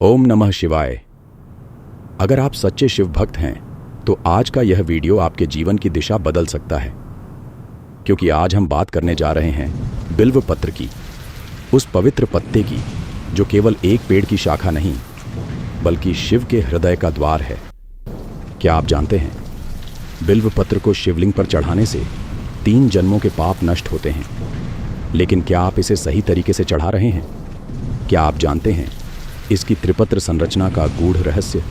ओम नमः शिवाय। अगर आप सच्चे शिव भक्त हैं तो आज का यह वीडियो आपके जीवन की दिशा बदल सकता है, क्योंकि आज हम बात करने जा रहे हैं बिल्व पत्र की, उस पवित्र पत्ते की जो केवल एक पेड़ की शाखा नहीं बल्कि शिव के हृदय का द्वार है। क्या आप जानते हैं, बिल्व पत्र को शिवलिंग पर चढ़ाने से 3 जन्मों के पाप नष्ट होते हैं। लेकिन क्या आप इसे सही तरीके से चढ़ा रहे हैं? क्या आप जानते हैं इसकी त्रिपत्र संरचना का गूढ़ रहस्य?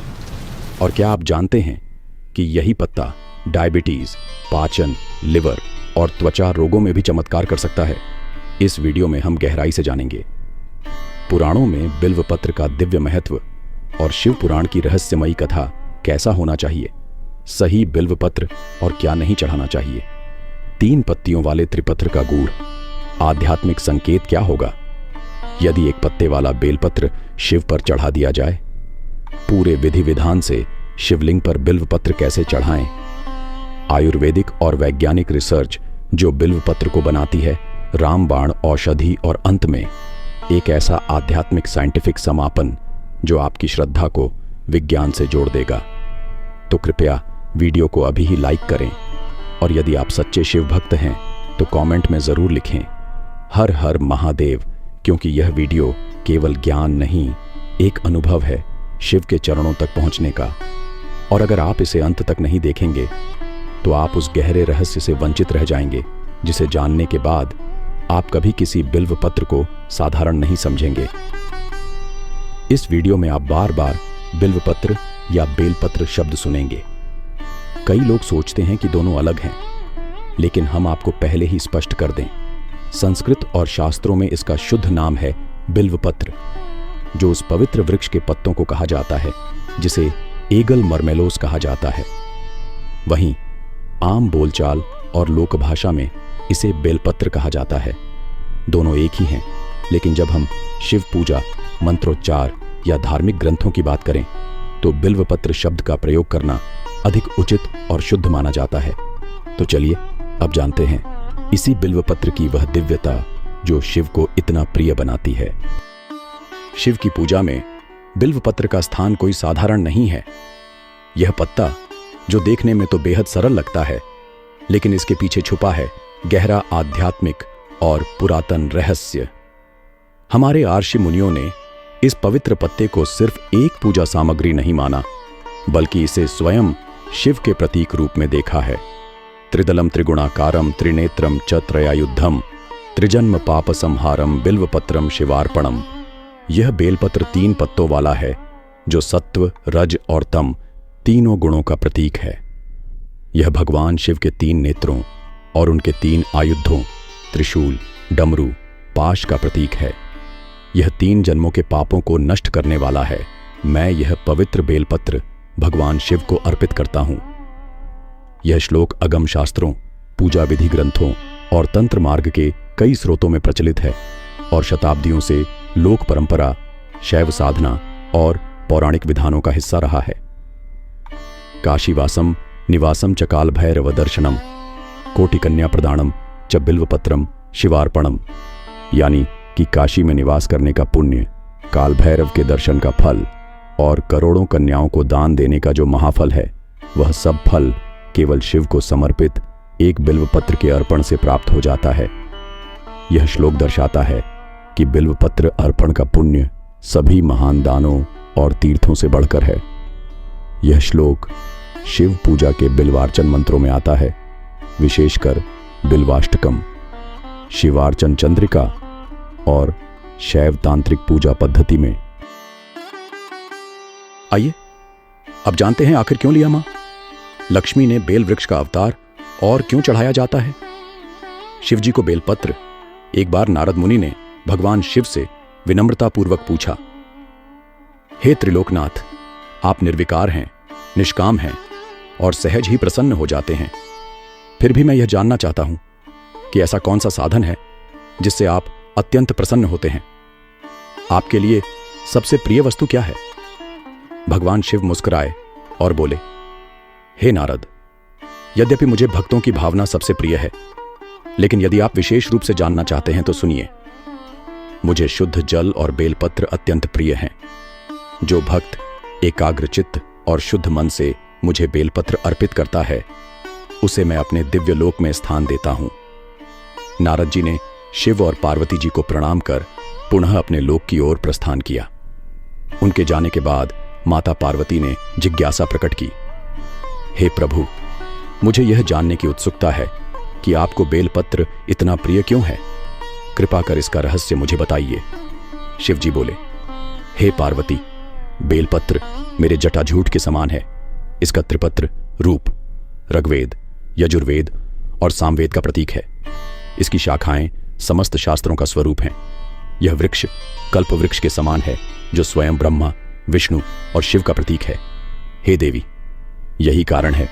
और क्या आप जानते हैं कि यही पत्ता डायबिटीज, पाचन, लिवर और त्वचा रोगों में भी चमत्कार कर सकता है? इस वीडियो में हम गहराई से जानेंगे पुराणों में बिल्व पत्र का दिव्य महत्व और शिव पुराण की रहस्यमयी कथा कैसा होना चाहिए, सही बिल्व पत्र और क्या नहीं चढ़ाना चाहिए, 3 पत्तियों वाले त्रिपत्र का गूढ़ आध्यात्मिक संकेत क्या होगा यदि एक पत्ते वाला बेलपत्र शिव पर चढ़ा दिया जाए, पूरे विधि विधान से शिवलिंग पर बिल्व पत्र कैसे चढ़ाएं, आयुर्वेदिक और वैज्ञानिक रिसर्च जो बिल्व पत्र को बनाती है रामबाण औषधि, और अंत में एक ऐसा आध्यात्मिक साइंटिफिक समापन जो आपकी श्रद्धा को विज्ञान से जोड़ देगा। तो कृपया वीडियो को अभी ही लाइक करें, और यदि आप सच्चे शिव भक्त हैं तो कमेंट में जरूर लिखें हर हर महादेव, क्योंकि यह वीडियो केवल ज्ञान नहीं, एक अनुभव है शिव के चरणों तक पहुंचने का। और अगर आप इसे अंत तक नहीं देखेंगे तो आप उस गहरे रहस्य से वंचित रह जाएंगे जिसे जानने के बाद आप कभी किसी बिल्व पत्र को साधारण नहीं समझेंगे। इस वीडियो में आप बार बार बिल्व पत्र या बेलपत्र शब्द सुनेंगे। कई लोग सोचते हैं कि दोनों अलग हैं, लेकिन हम आपको पहले ही स्पष्ट कर दें, संस्कृत और शास्त्रों में इसका शुद्ध नाम है बिल्व पत्र, जो उस पवित्र वृक्ष के पत्तों को कहा जाता है जिसे एगल मर्मेलोस कहा जाता है। वहीं आम बोलचाल और लोक भाषा में इसे बेलपत्र कहा जाता है। दोनों एक ही हैं, लेकिन जब हम शिव पूजा, मंत्रोच्चार या धार्मिक ग्रंथों की बात करें तो बिल्व पत्र शब्द का प्रयोग करना अधिक उचित और शुद्ध माना जाता है। तो चलिए अब जानते हैं इसी बिल्व पत्र की वह दिव्यता जो शिव को इतना प्रिय बनाती है। शिव की पूजा में बिल्व पत्र का स्थान कोई साधारण नहीं है। यह पत्ता जो देखने में तो बेहद सरल लगता है, लेकिन इसके पीछे छुपा है गहरा आध्यात्मिक और पुरातन रहस्य। हमारे आर्षि मुनियों ने इस पवित्र पत्ते को सिर्फ एक पूजा सामग्री नहीं माना, बल्कि इसे स्वयं शिव के प्रतीक रूप में देखा है। त्रिदलम त्रिगुणाकारम त्रिनेत्रम च त्रयायुधम त्रिजन्म पाप संहारम बिल्वपत्रम शिवार्पणम। यह बेलपत्र 3 पत्तों वाला है जो सत्व, रज और तम तीनों गुणों का प्रतीक है। यह भगवान शिव के 3 नेत्रों और उनके 3 आयुधों त्रिशूल, डमरू, पाश का प्रतीक है। यह 3 जन्मों के पापों को नष्ट करने वाला है। मैं यह पवित्र बेलपत्र भगवान शिव को अर्पित करता हूं। यह श्लोक अगम शास्त्रों, पूजा विधि ग्रंथों और तंत्र मार्ग के कई स्रोतों में प्रचलित है और शताब्दियों से लोक परंपरा, शैव साधना और पौराणिक विधानों का हिस्सा रहा है। काशीवासम निवासम च काल भैरव दर्शनम कोटि कन्या प्रदानम च बिल्वपत्रम शिवार्पणम, यानी कि काशी में निवास करने का पुण्य, काल भैरव के दर्शन का फल और करोड़ों कन्याओं को दान देने का जो महाफल है, वह सब फल केवल शिव को समर्पित एक बिल्वपत्र के अर्पण से प्राप्त हो जाता है। यह श्लोक दर्शाता है कि बिल्वपत्र अर्पण का पुण्य सभी महान दानों और तीर्थों से बढ़कर है। यह श्लोक शिव पूजा के बिल्वार्चन मंत्रों में आता है, विशेषकर बिल्वाष्टकम, शिवार्चन चंद्रिका और शैव तांत्रिक पूजा पद्धति में। आइए अब जानते हैं आखिर क्यों लिया मां लक्ष्मी ने बेल वृक्ष का अवतार और क्यों चढ़ाया जाता है। शिव जी को बेलपत्र। एक बार नारद मुनि ने भगवान शिव से विनम्रता पूर्वक पूछा, हे त्रिलोकनाथ, आप निर्विकार हैं, निष्काम हैं और सहज ही प्रसन्न हो जाते हैं। फिर भी मैं यह जानना चाहता हूं कि ऐसा कौन सा साधन है जिससे आप अत्यंत प्रसन्न होते हैं। आपके लिए सबसे प्रिय वस्तु क्या है? भगवान शिव मुस्कुराए और बोले, हे नारद, यद्यपि मुझे भक्तों की भावना सबसे प्रिय है, लेकिन यदि आप विशेष रूप से जानना चाहते हैं तो सुनिए। मुझे शुद्ध जल और बेलपत्र अत्यंत प्रिय हैं। जो भक्त एकाग्रचित्त और शुद्ध मन से मुझे बेलपत्र अर्पित करता है उसे मैं अपने दिव्य लोक में स्थान देता हूं। नारद जी ने शिव और पार्वती जी को प्रणाम कर पुनः अपने लोक की ओर प्रस्थान किया। उनके जाने के बाद माता पार्वती ने जिज्ञासा प्रकट की, हे प्रभु, मुझे यह जानने की उत्सुकता है कि आपको बेलपत्र इतना प्रिय क्यों है। कृपा कर इसका रहस्य मुझे बताइए। शिव जी बोले, हे पार्वती, बेलपत्र मेरे जटाजूट के समान है। इसका त्रिपत्र रूप ऋग्वेद, यजुर्वेद और सामवेद का प्रतीक है। इसकी शाखाएं समस्त शास्त्रों का स्वरूप हैं। यह वृक्ष कल्प वृक्ष के समान है जो स्वयं ब्रह्मा, विष्णु और शिव का प्रतीक है। हे देवी, यही कारण है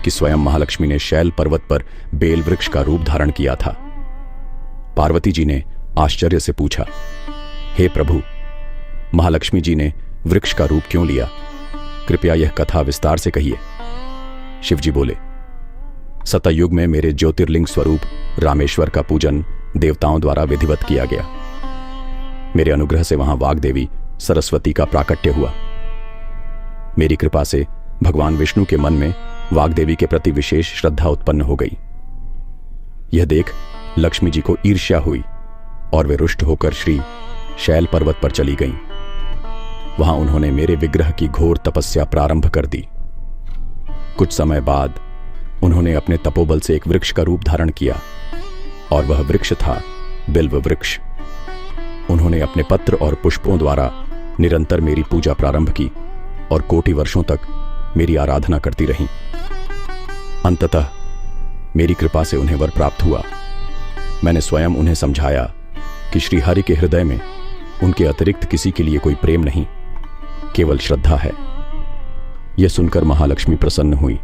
कि स्वयं महालक्ष्मी ने शैल पर्वत पर बेल वृक्ष का रूप धारण किया था। पार्वती जी ने आश्चर्य से पूछा, हे प्रभु, महालक्ष्मी जी ने वृक्ष का रूप क्यों लिया? कृपया यह कथा विस्तार से कहिए। शिव जी बोले, सतयुग में मेरे ज्योतिर्लिंग स्वरूप रामेश्वर का पूजन देवताओं द्वारा विधिवत किया गया। मेरे अनुग्रह से वहां वाग्देवी सरस्वती का प्राकट्य हुआ। मेरी कृपा से भगवान विष्णु के मन में वाग्देवी के प्रति विशेष श्रद्धा उत्पन्न हो गई। यह देख लक्ष्मी जी को ईर्ष्या हुई और वे रुष्ट होकर श्री शैल पर्वत पर चली गईं। वहां उन्होंने मेरे विग्रह की घोर तपस्या प्रारंभ कर दी। कुछ समय बाद उन्होंने अपने तपोबल से एक वृक्ष का रूप धारण किया और वह वृक्ष था बिल्व वृक्ष। उन्होंने अपने पत्र और पुष्पों द्वारा निरंतर मेरी पूजा प्रारंभ की और कोटि वर्षों तक मेरी आराधना करती रहीं। अंततः मेरी कृपा से उन्हें वर प्राप्त हुआ। मैंने स्वयं उन्हें समझाया कि श्री हरि के हृदय में उनके अतिरिक्त किसी के लिए कोई प्रेम नहीं, केवल श्रद्धा है। यह सुनकर महालक्ष्मी प्रसन्न हुई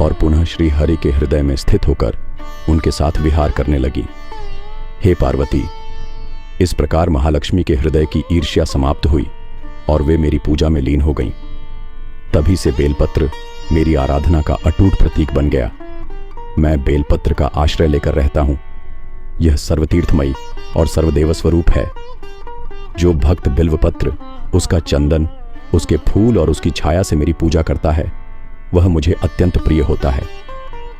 और पुनः श्री हरि के हृदय में स्थित होकर उनके साथ विहार करने लगी। हे पार्वती, इस प्रकार महालक्ष्मी के हृदय की ईर्ष्या समाप्त हुई और वे मेरी पूजा में लीन हो गईं। तभी से बेलपत्र मेरी आराधना का अटूट प्रतीक बन गया। मैं बेलपत्र का आश्रय लेकर रहता हूं। यह सर्वतीर्थमयी और सर्वदेव स्वरूप है। जो भक्त बिल्वपत्र, उसका चंदन, उसके फूल और उसकी छाया से मेरी पूजा करता है वह मुझे अत्यंत प्रिय होता है।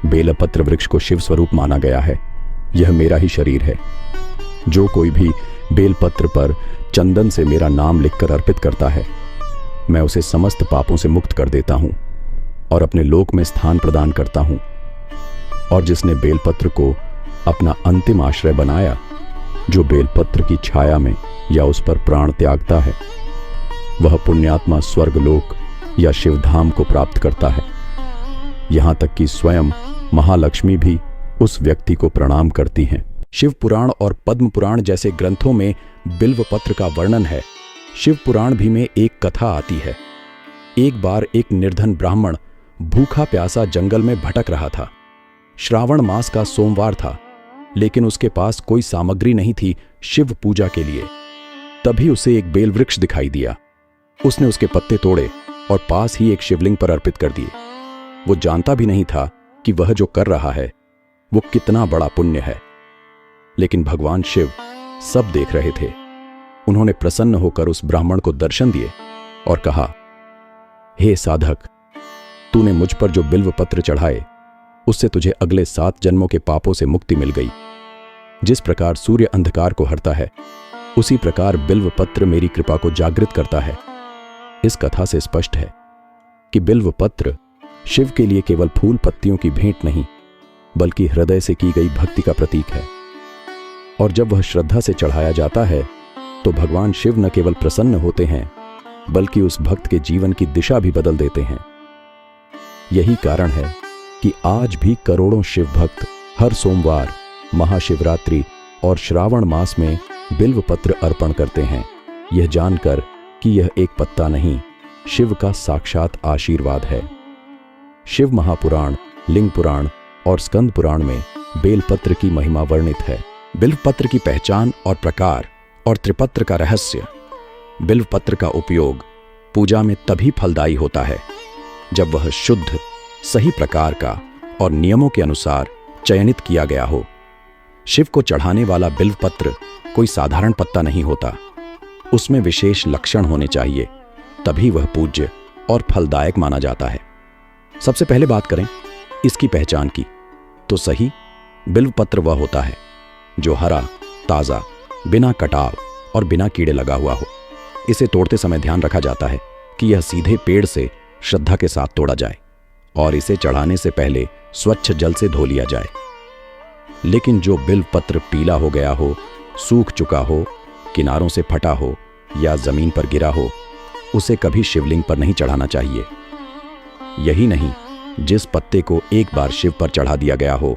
बेलपत्र वृक्ष को शिव स्वरूप माना गया है। यह मेरा ही शरीर है। जो कोई भी बेलपत्र पर चंदन से मेरा नाम लिखकर अर्पित करता है मैं उसे समस्त पापों से मुक्त कर देता हूं और अपने लोक में स्थान प्रदान करता हूं। और जिसने बेलपत्र को अपना अंतिम आश्रय बनाया, जो बेलपत्र की छाया में या उस पर प्राण त्यागता है, वह पुण्यात्मा स्वर्गलोक या शिवधाम को प्राप्त करता है। यहां तक कि स्वयं महालक्ष्मी भी उस व्यक्ति को प्रणाम करती हैं। शिव पुराण और पद्म पुराण जैसे ग्रंथों में बिल्वपत्र का वर्णन है। शिव पुराण भी में एक कथा आती है। एक बार एक निर्धन ब्राह्मण भूखा प्यासा जंगल में भटक रहा था। श्रावण मास का सोमवार था, लेकिन उसके पास कोई सामग्री नहीं थी शिव पूजा के लिए। तभी उसे एक बेल वृक्ष दिखाई दिया। उसने उसके पत्ते तोड़े और पास ही एक शिवलिंग पर अर्पित कर दिए। वो जानता भी नहीं था कि वह जो कर रहा है वो कितना बड़ा पुण्य है, लेकिन भगवान शिव सब देख रहे थे। उन्होंने प्रसन्न होकर उस ब्राह्मण को दर्शन दिए और कहा, हे साधक, तूने मुझ पर जो बिल्व पत्र चढ़ाए उससे तुझे अगले 7 जन्मों के पापों से मुक्ति मिल गई। जिस प्रकार सूर्य अंधकार को हरता है, उसी प्रकार बिल्व पत्र मेरी कृपा को जागृत करता है। इस कथा से स्पष्ट है कि बिल्व पत्र शिव के लिए केवल फूल पत्तियों की भेंट नहीं, बल्कि हृदय से की गई भक्ति का प्रतीक है। और जब वह श्रद्धा से चढ़ाया जाता है तो भगवान शिव न केवल प्रसन्न होते हैं, बल्कि उस भक्त के जीवन की दिशा भी बदल देते हैं। यही कारण है कि आज भी करोड़ों शिव भक्त हर सोमवार, महाशिवरात्रि और श्रावण मास में बिल्व पत्र अर्पण करते हैं, यह जानकर कि यह एक पत्ता नहीं, शिव का साक्षात आशीर्वाद है। शिव महापुराण, लिंग पुराण और स्कंद पुराण में बेलपत्र की महिमा वर्णित है। बिल्वपत्र की पहचान और प्रकार और त्रिपत्र का रहस्य। बिल्वपत्र का उपयोग पूजा में तभी फलदायी होता है जब वह शुद्ध, सही प्रकार का और नियमों के अनुसार चयनित किया गया हो। शिव को चढ़ाने वाला बिल्वपत्र कोई साधारण पत्ता नहीं होता। उसमें विशेष लक्षण होने चाहिए, तभी वह पूज्य और फलदायक माना जाता है। सबसे पहले बात करें इसकी पहचान की, तो सही बिल्वपत्र वह होता है जो हरा, ताज़ा, बिना कटाव और बिना कीड़े लगा हुआ हो। इसे तोड़ते समय ध्यान रखा जाता है कि यह सीधे पेड़ से श्रद्धा के साथ तोड़ा जाए और इसे चढ़ाने से पहले स्वच्छ जल से धो लिया जाए। लेकिन जो बिल्वपत्र पीला हो गया हो, सूख चुका हो, किनारों से फटा हो या जमीन पर गिरा हो, उसे कभी शिवलिंग पर नहीं चढ़ाना चाहिए। यही नहीं, जिस पत्ते को एक बार शिव पर चढ़ा दिया गया हो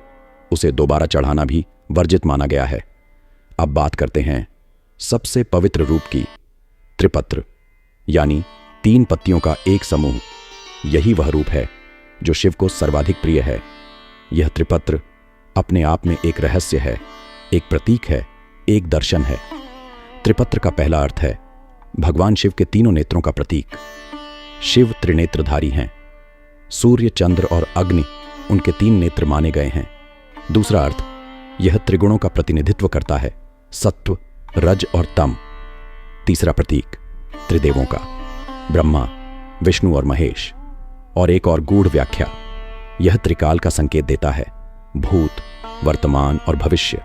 उसे दोबारा चढ़ाना भी वर्जित माना गया है। अब बात करते हैं सबसे पवित्र रूप की, त्रिपत्र, यानी 3 पत्तियों का एक समूह। यही वह रूप है जो शिव को सर्वाधिक प्रिय है। यह त्रिपत्र अपने आप में एक रहस्य है, एक प्रतीक है, एक दर्शन है। त्रिपत्र का पहला अर्थ है भगवान शिव के तीनों नेत्रों का प्रतीक। शिव त्रिनेत्रधारी हैं। सूर्य, चंद्र और अग्नि उनके 3 नेत्र माने गए हैं। दूसरा अर्थ, यह त्रिगुणों का प्रतिनिधित्व करता है, सत्व, रज और तम। तीसरा प्रतीक, त्रिदेवों का, ब्रह्मा, विष्णु और महेश। और एक और गूढ़ व्याख्या, यह त्रिकाल का संकेत देता है, भूत, वर्तमान और भविष्य।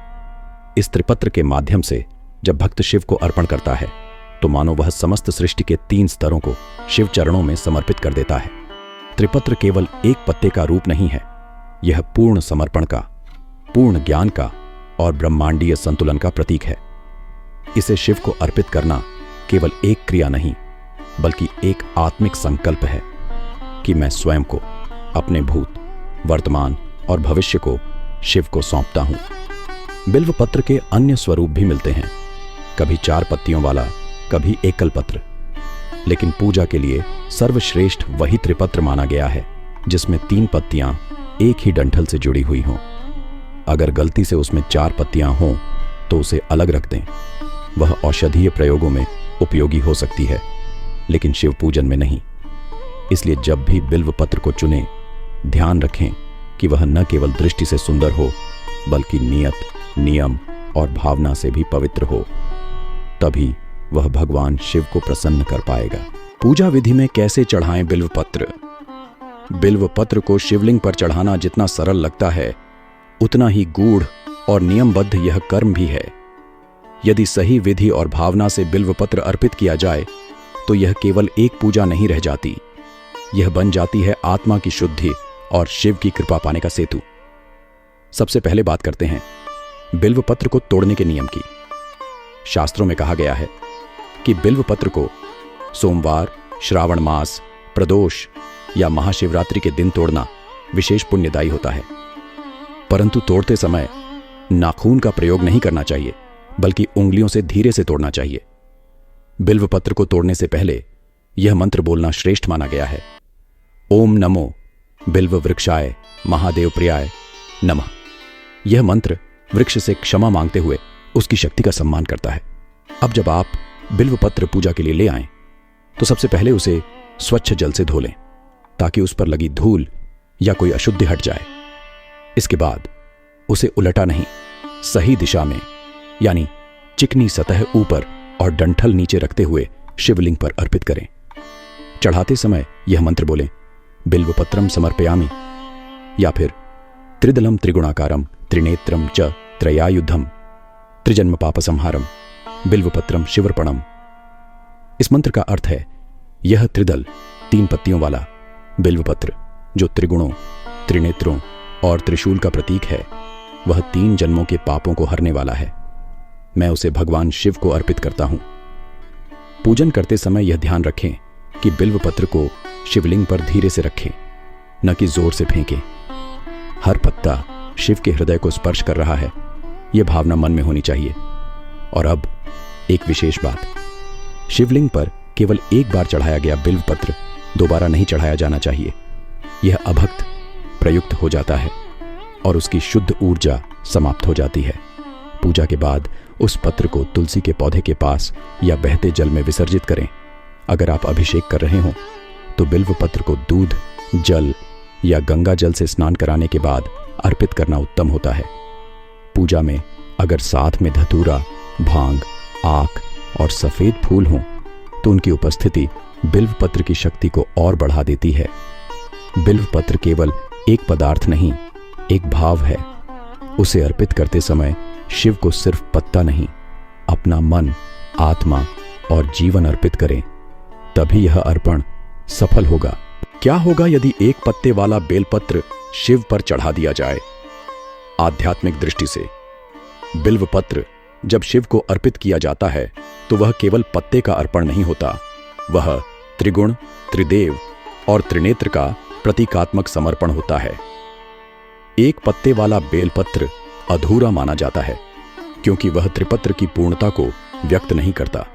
इस त्रिपत्र के माध्यम से जब भक्त शिव को अर्पण करता है तो मानो वह समस्त सृष्टि के 3 स्तरों को शिव चरणों में समर्पित कर देता है। त्रिपत्र केवल एक पत्ते का रूप नहीं है, यह पूर्ण समर्पण का, पूर्ण ज्ञान का और ब्रह्मांडीय संतुलन का प्रतीक है। इसे शिव को अर्पित करना केवल एक क्रिया नहीं, बल्कि एक आत्मिक संकल्प है कि मैं स्वयं को, अपने भूत, वर्तमान और भविष्य को शिव को सौंपता हूं। बिल्वपत्र के अन्य स्वरूप भी मिलते हैं, कभी 4 पत्तियों वाला, कभी एकल पत्र। लेकिन पूजा के लिए सर्वश्रेष्ठ वही त्रिपत्र माना गया है जिसमें 3 पत्तियां एक ही डंठल से जुड़ी हुई हों। अगर गलती से उसमें 4 पत्तियां हों तो उसे अलग रख दें। वह औषधीय प्रयोगों में उपयोगी हो सकती है, लेकिन शिव पूजन में नहीं। इसलिए जब भी बिल्वपत्र को चुनें, ध्यान रखें कि वह न केवल दृष्टि से सुंदर हो, बल्कि नियत, नियम और भावना से भी पवित्र हो। तभी वह भगवान शिव को प्रसन्न कर पाएगा। पूजा विधि में कैसे चढ़ाएं बिल्वपत्र? बिल्वपत्र को शिवलिंग पर चढ़ाना जितना सरल लगता है, उतना ही गूढ़ और नियमबद्ध यह कर्म भी है। यदि सही विधि और भावना से बिल्वपत्र अर्पित किया जाए तो यह केवल एक पूजा नहीं रह जाती, यह बन जाती है आत्मा की शुद्धि और शिव की कृपा पाने का सेतु। सबसे पहले बात करते हैं बिल्वपत्र को तोड़ने के नियम की। शास्त्रों में कहा गया है कि बिल्वपत्र को सोमवार, श्रावण मास, प्रदोष या महाशिवरात्रि के दिन तोड़ना विशेष पुण्यदायी होता है। परंतु तोड़ते समय नाखून का प्रयोग नहीं करना चाहिए, बल्कि उंगलियों से धीरे से तोड़ना चाहिए। बिल्वपत्र को तोड़ने से पहले यह मंत्र बोलना श्रेष्ठ माना गया है, ओम नमो बिल्व वृक्षाय महादेव प्रियाय नमः। यह मंत्र वृक्ष से क्षमा मांगते हुए उसकी शक्ति का सम्मान करता है। अब जब आप बिल्वपत्र पूजा के लिए ले आएं, तो सबसे पहले उसे स्वच्छ जल से धो लें ताकि उस पर लगी धूल या कोई अशुद्धि हट जाए। इसके बाद उसे उलटा नहीं, सही दिशा में, यानी चिकनी सतह ऊपर और डंठल नीचे रखते हुए शिवलिंग पर अर्पित करें। चढ़ाते समय यह मंत्र बोलें, बिल्वपत्रम समर्पयामि, या फिर त्रिदलम त्रिगुणाकारम त्रिनेत्रम च त्रयायुधम त्रिजन्म पाप संहारम बिल्वपत्रम शिवर्पणम। इस मंत्र का अर्थ है, यह त्रिदल 3 पत्तियों वाला बिल्वपत्र जो त्रिगुणों, त्रिनेत्रों और त्रिशूल का प्रतीक है, वह 3 जन्मों के पापों को हरने वाला है। मैं उसे भगवान शिव को अर्पित करता हूं। पूजन करते समय यह ध्यान रखें कि बिल्वपत्र को शिवलिंग पर धीरे से रखें, न कि जोर से फेंकें। हर पत्ता शिव के हृदय को स्पर्श कर रहा है, यह भावना मन में होनी चाहिए। और अब एक विशेष बात, शिवलिंग पर केवल एक बार चढ़ाया गया बिल्वपत्र दोबारा नहीं चढ़ाया जाना चाहिए। यह अभक्त प्रयुक्त हो जाता है और उसकी शुद्ध ऊर्जा समाप्त हो जाती है। पूजा के बाद उस पत्र को तुलसी के पौधे के पास या बहते जल में विसर्जित करें। अगर आप अभिषेक कर रहे हो तो बिल्वपत्र को दूध, जल या गंगा जल से स्नान कराने के बाद अर्पित करना उत्तम होता है। पूजा में अगर साथ में धतूरा, भांग, आक और सफेद फूल हों तो उनकी उपस्थिति बिल्व पत्र की शक्ति को और बढ़ा देती है। बिल्व पत्र केवल एक पदार्थ नहीं, एक भाव है। उसे अर्पित करते समय शिव को सिर्फ पत्ता नहीं, अपना मन, आत्मा और जीवन अर्पित करें, तभी यह अर्पण सफल होगा। क्या होगा यदि एक पत्ते वाला बेलपत्र शिव पर चढ़ा दिया जाए? आध्यात्मिक दृष्टि से बिल्व पत्र जब शिव को अर्पित किया जाता है तो वह केवल पत्ते का अर्पण नहीं होता, वह त्रिगुण, त्रिदेव और त्रिनेत्र का प्रतीकात्मक समर्पण होता है। एक पत्ते वाला बेलपत्र अधूरा माना जाता है क्योंकि वह त्रिपत्र की पूर्णता को व्यक्त नहीं करता।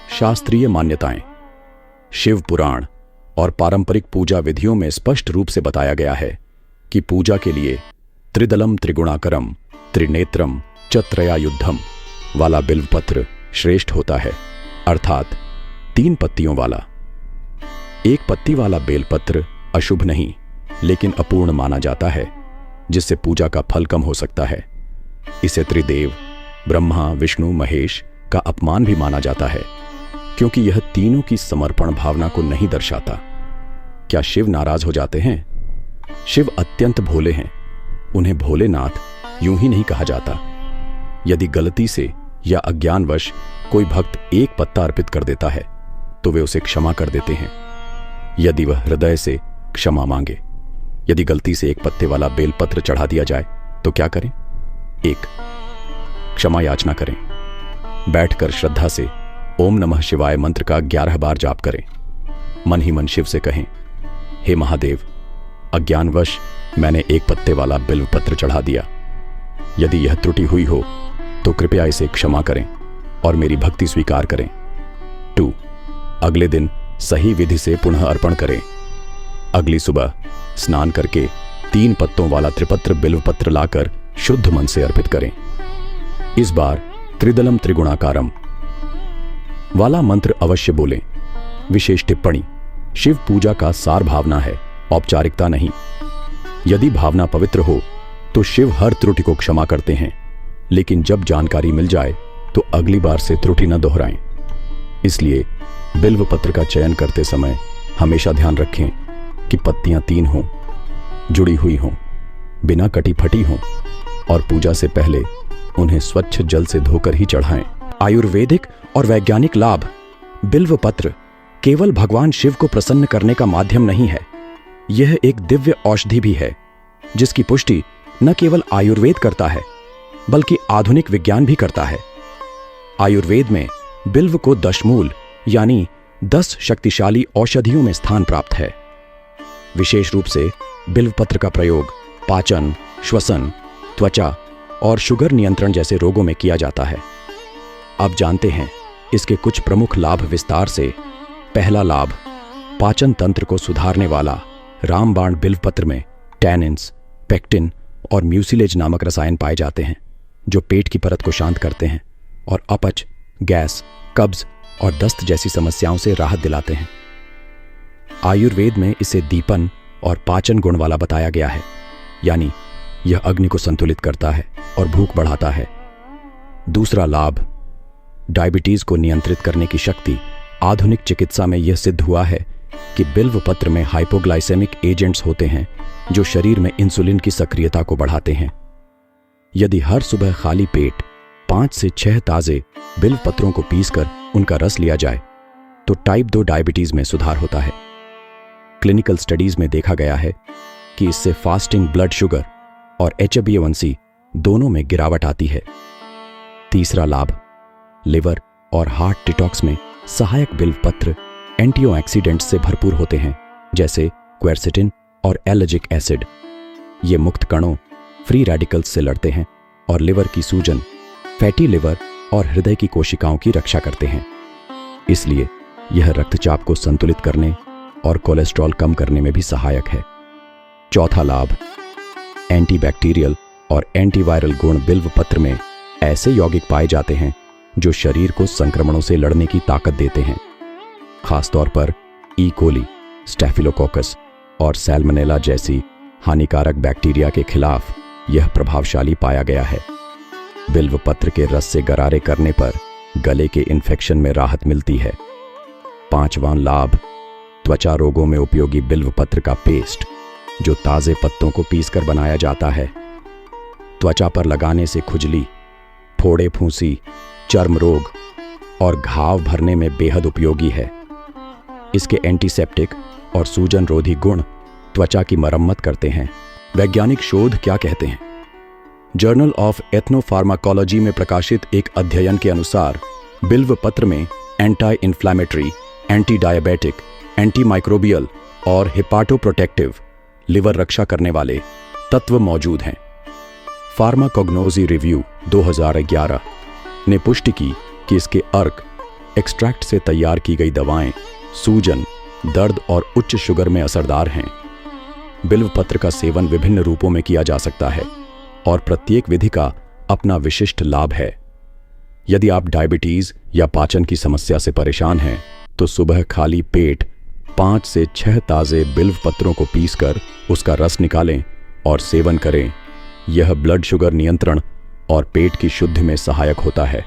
शास्त्रीय मान्यताएं, शिव पुराण और पारंपरिक पूजा विधियों में स्पष्ट रूप से बताया गया है कि पूजा के लिए त्रिदलम त्रिगुणाकरम त्रिनेत्रम च त्रयायुधम वाला बिल्वपत्र श्रेष्ठ होता है, अर्थात 3 पत्तियों वाला। एक पत्ती वाला बेलपत्र अशुभ नहीं, लेकिन अपूर्ण माना जाता है, जिससे पूजा का फल कम हो सकता है। इसे त्रिदेव ब्रह्मा, विष्णु, महेश का अपमान भी माना जाता है क्योंकि यह तीनों की समर्पण भावना को नहीं दर्शाता। क्या शिव नाराज हो जाते हैं? शिव अत्यंत भोले हैं, उन्हें भोलेनाथ यूं ही नहीं कहा जाता। यदि गलती से या अज्ञानवश कोई भक्त एक पत्ता अर्पित कर देता है तो वे उसे क्षमा कर देते हैं, यदि वह हृदय से क्षमा मांगे। यदि गलती से एक पत्ते वाला बेलपत्र चढ़ा दिया जाए तो क्या करें? 1. क्षमा याचना करें। बैठकर श्रद्धा से ओम नमः शिवाय मंत्र का 11 बार जाप करें। मन ही मन शिव से कहें, हे महादेव, अज्ञानवश मैंने एक पत्ते वाला बिल्वपत्र चढ़ा दिया। यदि यह त्रुटि हुई हो तो कृपया इसे क्षमा करें और मेरी भक्ति स्वीकार करें। 2. अगले दिन सही विधि से पुनः अर्पण करें। अगली सुबह स्नान करके 3 पत्तों वाला त्रिपत्र बिल्वपत्र लाकर शुद्ध मन से अर्पित करें। इस बार त्रिदलम त्रिगुणाकारम वाला मंत्र अवश्य बोलें। विशेष टिप्पणी, शिव पूजा का सार भावना है, औपचारिकता नहीं। यदि भावना पवित्र हो तो शिव हर त्रुटि को क्षमा करते हैं, लेकिन जब जानकारी मिल जाए तो अगली बार से त्रुटि न दोहराएं। इसलिए बिल्वपत्र का चयन करते समय हमेशा ध्यान रखें कि पत्तियां 3 हों, जुड़ी हुई हों, बिना कटी फटी हों और पूजा से पहले उन्हें स्वच्छ जल से धोकर ही चढ़ाएं। आयुर्वेदिक और वैज्ञानिक लाभ। बिल्वपत्र केवल भगवान शिव को प्रसन्न करने का माध्यम नहीं है, यह एक दिव्य औषधि भी है जिसकी पुष्टि न केवल आयुर्वेद करता है बल्कि आधुनिक विज्ञान भी करता है। आयुर्वेद में बिल्व को दशमूल यानी 10 शक्तिशाली औषधियों में स्थान प्राप्त है। विशेष रूप से बिल्वपत्र का प्रयोग पाचन, श्वसन, त्वचा और शुगर नियंत्रण जैसे रोगों में किया जाता है। अब जानते हैं इसके कुछ प्रमुख लाभ विस्तार से। पहला लाभ, पाचन तंत्र को सुधारने वाला रामबाण बिल्वपत्र में टैनिन्स, पेक्टिन और म्यूसिलेज नामक रसायन पाए जाते हैं जो पेट की परत को शांत करते हैं और अपच, गैस, कब्ज और दस्त जैसी समस्याओं से राहत दिलाते हैं। आयुर्वेद में इसे दीपन और पाचन गुण वाला बताया गया है, यानी यह अग्नि को संतुलित करता है और भूख बढ़ाता है। दूसरा लाभ, डायबिटीज को नियंत्रित करने की शक्ति। आधुनिक चिकित्सा में यह सिद्ध हुआ है कि बिल्वपत्र में हाइपोग्लाइसेमिक एजेंट्स होते हैं जो शरीर में इंसुलिन की सक्रियता को बढ़ाते हैं। यदि हर सुबह खाली पेट 5 से 6 ताजे बिल्वपत्रों को पीसकर उनका रस लिया जाए तो टाइप 2 डायबिटीज में सुधार होता है। क्लिनिकल स्टडीज में देखा गया है कि इससे फास्टिंग ब्लड शुगर और HbA1c दोनों में गिरावट आती है। तीसरा लाभ, लिवर और हार्ट डिटॉक्स में सहायक बिल्वपत्र एंटीऑक्सीडेंट्स से भरपूर होते हैं, जैसे क्वेरसेटिन और एलर्जिक एसिड। ये मुक्त कणों, फ्री रेडिकल्स से लड़ते हैं और लिवर की सूजन, फैटी लिवर और हृदय की कोशिकाओं की रक्षा करते हैं। इसलिए यह रक्तचाप को संतुलित करने और कोलेस्ट्रॉल कम करने में भी सहायक है। चौथा लाभ, एंटीबैक्टीरियल और एंटीवायरल गुण बिल्वपत्र में ऐसे यौगिक पाए जाते हैं जो शरीर को संक्रमणों से लड़ने की ताकत देते हैं। खासतौर पर ई कोली, स्टेफिलोकोकस और सैल्मोनेला जैसी हानिकारक बैक्टीरिया के खिलाफ यह प्रभावशाली पाया गया है। बिल्वपत्र के रस से गरारे करने पर गले के इन्फेक्शन में राहत मिलती है। 5वां लाभ, त्वचा रोगों में उपयोगी बिल्व पत्र का पेस्ट, जो ताजे पत्तों को पीसकर बनाया जाता है। त्वचा पर लगाने से खुजली, फोड़े फूंसी, चर्म रोग और घाव भरने में बेहद उपयोगी है। इसके एंटीसेप्टिक और सूजन रोधी गुण त्वचा की मरम्मत करते हैं। वैज्ञानिक शोध क्या कहते हैं? जर्नल ऑफ एथनोफार्माकोलॉजी में प्रकाशित एक अध्ययन के अनुसार बिल्व पत्र में anti inflammatory, anti diabetic, anti microbial और हिपाटोप्रोटेक्टिव, लिवर रक्षा करने वाले तत्व मौजूद हैं। फार्माकोग्नोजी रिव्यू 2011 ने पुष्टि की कि इसके अर्क एक्सट्रैक्ट से तैयार की गई दवाएं सूजन, दर्द और उच्च शुगर में असरदार हैं। बिल्व पत्र का सेवन विभिन्न रूपों में किया जा सकता है और प्रत्येक विधि का अपना विशिष्ट लाभ है। यदि आप डायबिटीज या पाचन की समस्या से परेशान हैं, तो सुबह खाली पेट 5 से 6 ताजे बिल्व पत्रों को पीसकर उसका रस निकालें और सेवन करें। यह ब्लड शुगर नियंत्रण और पेट की शुद्धि में सहायक होता है।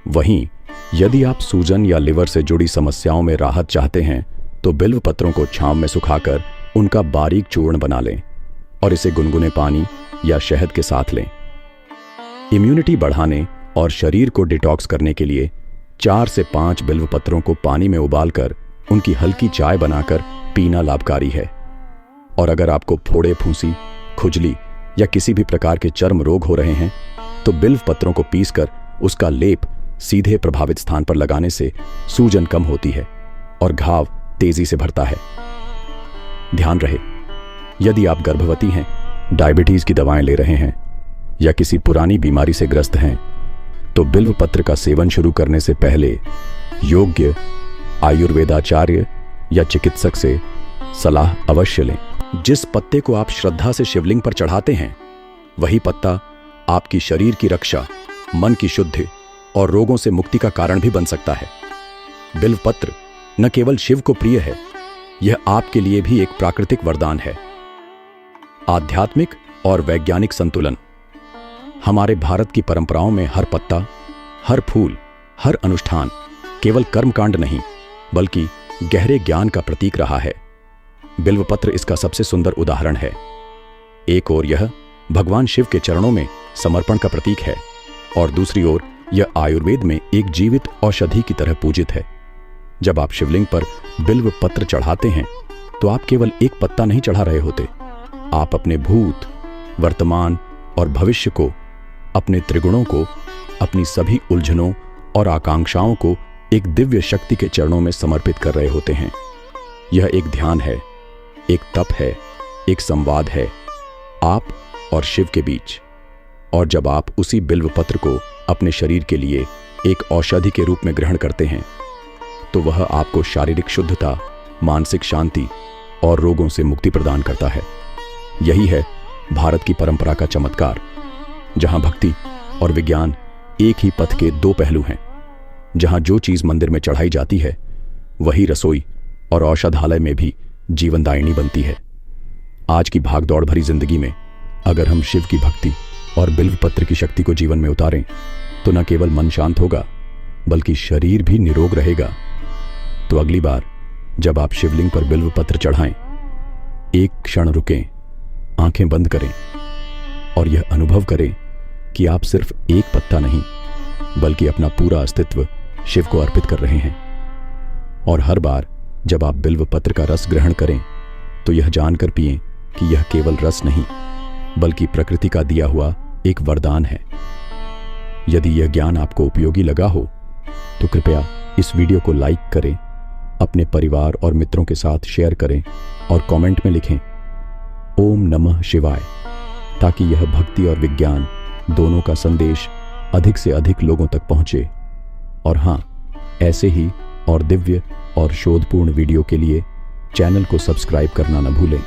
वहीं यदि आप सूजन या लिवर से जुड़ी समस्याओं में राहत चाहते हैं, तो बिल्व पत्रों को छांव में सुखाकर उनका बारीक चूर्ण बना लें और इसे गुनगुने पानी या शहद के साथ लें। इम्यूनिटी बढ़ाने और शरीर को डिटॉक्स करने के लिए 4 से 5 बिल्व पत्रों को पानी में उबालकर उनकी हल्की चाय बनाकर पीना लाभकारी है। और अगर आपको फोड़े फूंसी, खुजली या किसी भी प्रकार के चर्म रोग हो रहे हैं, तो बिल्व पत्रों को पीसकर उसका लेप सीधे प्रभावित स्थान पर लगाने से सूजन कम होती है और घाव तेजी से भरता है। ध्यान रहे, यदि आप गर्भवती हैं, डायबिटीज की दवाएं ले रहे हैं या किसी पुरानी बीमारी से ग्रस्त हैं, तो बिल्व पत्र का सेवन शुरू करने से पहले योग्य आयुर्वेदाचार्य या चिकित्सक से सलाह अवश्य लें। जिस पत्ते को आप श्रद्धा से शिवलिंग पर चढ़ाते हैं, वही पत्ता आपकी शरीर की रक्षा, मन की शुद्धि और रोगों से मुक्ति का कारण भी बन सकता है। बिल्व पत्र न केवल शिव को प्रिय है, यह आपके लिए भी एक प्राकृतिक वरदान है। आध्यात्मिक और वैज्ञानिक संतुलन। हमारे भारत की परंपराओं में हर पत्ता, हर फूल, हर अनुष्ठान केवल कर्मकांड नहीं, बल्कि गहरे ज्ञान का प्रतीक रहा है। बिल्व पत्र इसका सबसे सुंदर उदाहरण है। एक ओर यह भगवान शिव के चरणों में समर्पण का प्रतीक है और दूसरी ओर यह आयुर्वेद में एक जीवित औषधि की तरह पूजित है। जब आप शिवलिंग पर बिल्व पत्र चढ़ाते हैं, तो आप केवल एक पत्ता नहीं चढ़ा रहे होते, आप अपने भूत, वर्तमान और भविष्य को, अपने त्रिगुणों को, अपनी सभी उलझनों और आकांक्षाओं को एक दिव्य शक्ति के चरणों में समर्पित कर रहे होते हैं। यह एक ध्यान है, एक तप है, एक संवाद है आप और शिव के बीच। और जब आप उसी बिल्व पत्र को अपने शरीर के लिए एक औषधि के रूप में ग्रहण करते हैं, तो वह आपको शारीरिक शुद्धता, मानसिक शांति और रोगों से मुक्ति प्रदान करता है। यही है भारत की परंपरा का चमत्कार, जहां भक्ति और विज्ञान एक ही पथ के दो पहलू हैं। जहां जो चीज मंदिर में चढ़ाई जाती है, वही रसोई और औषधालय में भी जीवनदायिनी बनती है। आज की भागदौड़ भरी जिंदगी में अगर हम शिव की भक्ति और बिल्व पत्र की शक्ति को जीवन में उतारें, तो न केवल मन शांत होगा, बल्कि शरीर भी निरोग रहेगा। तो अगली बार जब आप शिवलिंग पर बिल्व पत्र चढ़ाएं, एक क्षण रुकें, आंखें बंद करें और यह अनुभव करें कि आप सिर्फ एक पत्ता नहीं, बल्कि अपना पूरा अस्तित्व शिव को अर्पित कर रहे हैं। और हर बार जब आप बिल्व पत्र का रस ग्रहण करें, तो यह जानकर पिएं कि यह केवल रस नहीं, बल्कि प्रकृति का दिया हुआ एक वरदान है। यदि यह ज्ञान आपको उपयोगी लगा हो, तो कृपया इस वीडियो को लाइक करें, अपने परिवार और मित्रों के साथ शेयर करें और कमेंट में लिखें ओम नमः शिवाय, ताकि यह भक्ति और विज्ञान दोनों का संदेश अधिक से अधिक लोगों तक पहुंचे। और हां, ऐसे ही और दिव्य और शोधपूर्ण वीडियो के लिए चैनल को सब्सक्राइब करना न भूलें।